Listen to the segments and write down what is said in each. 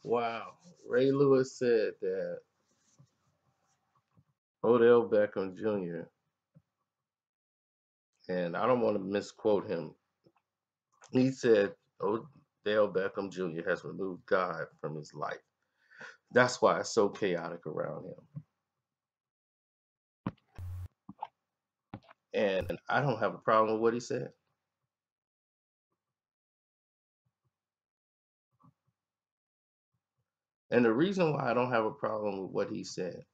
Wow. Ray Lewis said that Odell Beckham Jr., and I don't want to misquote him, he said Odell Beckham Jr. has removed God from his life. That's why it's so chaotic around him. And I don't have a problem with what he said. And the reason why I don't have a problem with what he said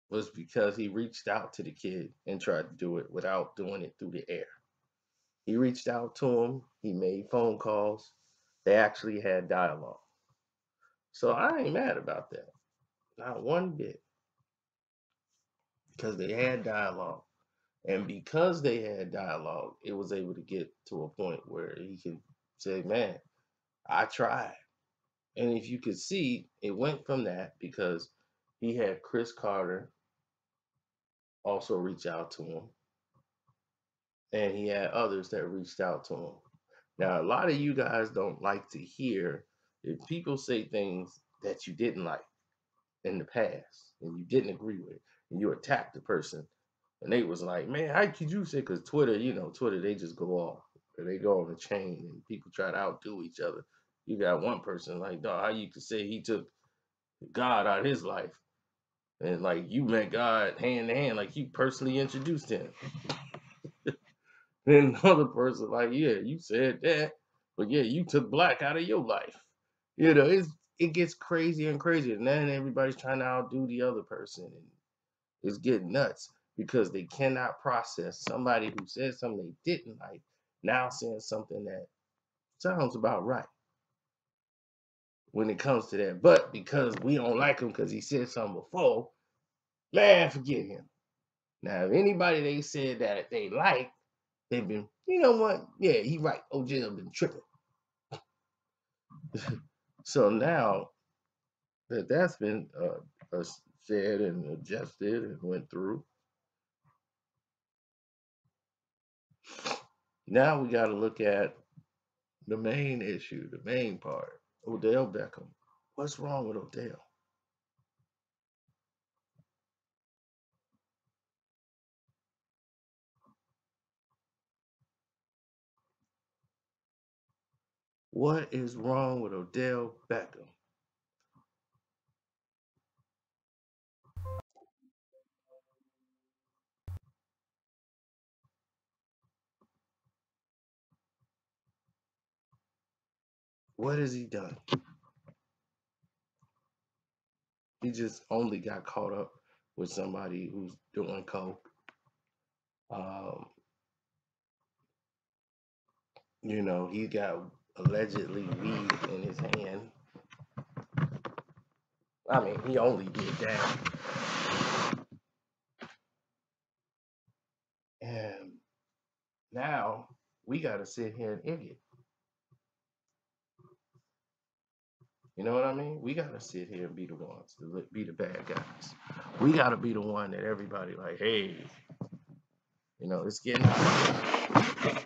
was because he reached out to the kid and tried to do it without doing it through the air. He reached out to him, he made phone calls, they actually had dialogue. So I ain't mad about that, not one bit, because they had dialogue. And because they had dialogue, it was able to get to a point where he can say, man, I tried. And if you could see, it went from that because he had Chris Carter also reach out to him, and he had others that reached out to him. Now, a lot of you guys don't like to hear if people say things that you didn't like in the past and you didn't agree with, and you attack the person, and they was like, "Man, how could you say?" Because Twitter, Twitter, they just go off, or they go on a chain, and people try to outdo each other. You got one person like, "Dog, how you could say he took God out of his life?" And like you met God hand to hand, like you personally introduced him. Then another person like, yeah, you said that, but yeah, you took black out of your life. It gets crazier and crazier. And then everybody's trying to outdo the other person, and it's getting nuts because they cannot process somebody who said something they didn't like now saying something that sounds about right when it comes to that. But because we don't like him because he said something before, man, forget him. Now, if anybody they said that they like, they've been, you know what? Yeah, he right. OJ been tripping. So now that that's been said and adjusted and went through, now we got to look at the main issue, the main part. Odell Beckham. What's wrong with Odell? What is wrong with Odell Beckham? What has he done? He just only got caught up with somebody who's doing coke. Um, he got allegedly weed in his hand. I mean, he only did that. And now we got to sit here and idiot. You know what I mean? We got to sit here and be the ones to be the bad guys. We got to be the one that everybody like, hey, it's getting hot.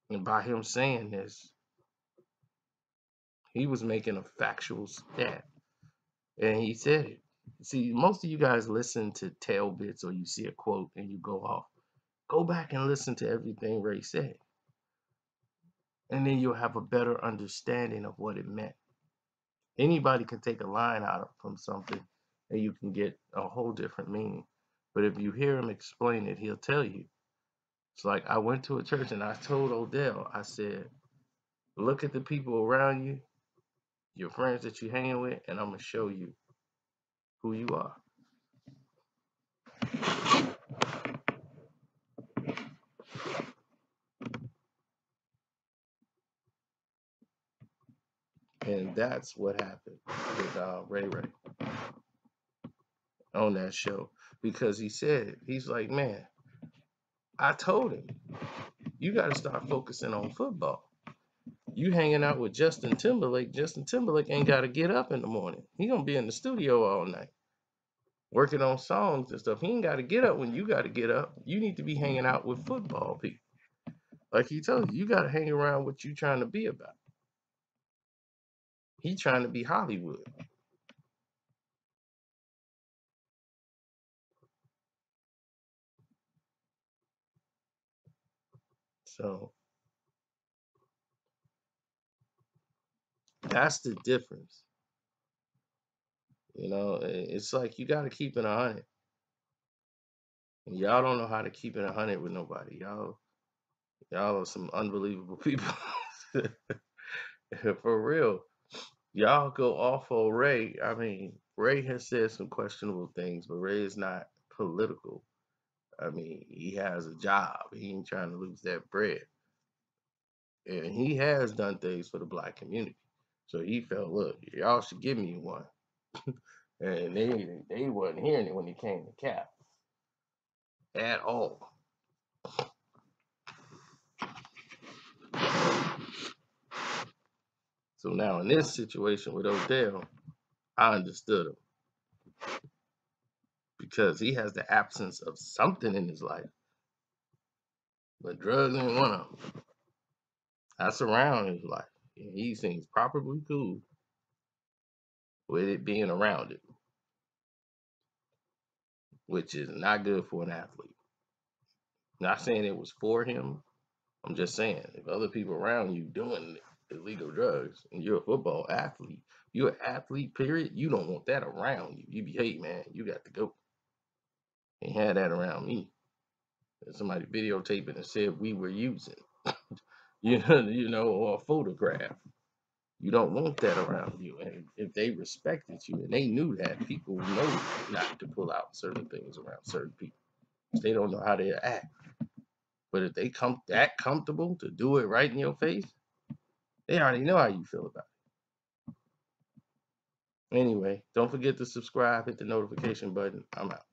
And by him saying this, he was making a factual stat. And he said it. See, most of you guys listen to tail bits or you see a quote and you go off. Go back and listen to everything Ray said. And then you'll have a better understanding of what it meant. Anybody can take a line out from something and you can get a whole different meaning. But if you hear him explain it, he'll tell you. It's like I went to a church and I told Odell, I said, look at the people around you, your friends that you're hanging with, and I'm going to show you who you are. And that's what happened with Ray Ray on that show. Because he said, he's like, man, I told him, you got to start focusing on football. You hanging out with Justin Timberlake. Justin Timberlake ain't got to get up in the morning. He going to be in the studio all night working on songs and stuff. He ain't got to get up when you got to get up. You need to be hanging out with football people. Like he tells you, you gotta hang around what you trying to be about. He trying to be Hollywood. So that's the difference. You know, it's like you gotta keep it 100. And y'all don't know how to keep it 100 with nobody. Y'all are some unbelievable people. For real. Y'all go off on Ray. I mean, Ray has said some questionable things, but Ray is not political. I mean, he has a job. He ain't trying to lose that bread. And he has done things for the black community. So he felt, look, y'all should give me one. And they wasn't hearing it when it came to Cap at all. So now in this situation with Odell, I understood him because he has the absence of something in his life, but drugs ain't one of them. That's around his life. And he seems properly cool with it being around it, which is not good for an athlete. Not saying it was for him. I'm just saying if other people around you doing illegal drugs and you're a football athlete, you're an athlete, period, you don't want that around you. You be, hey man, you got to go. Ain't had that around me. And somebody videotaping and said we were using, or a photograph. You don't want that around you. And if they respected you and they knew that, people know not to pull out certain things around certain people. They don't know how to act. But if they come that comfortable to do it right in your face, they already know how you feel about it. Anyway, don't forget to subscribe, hit the notification button. I'm out.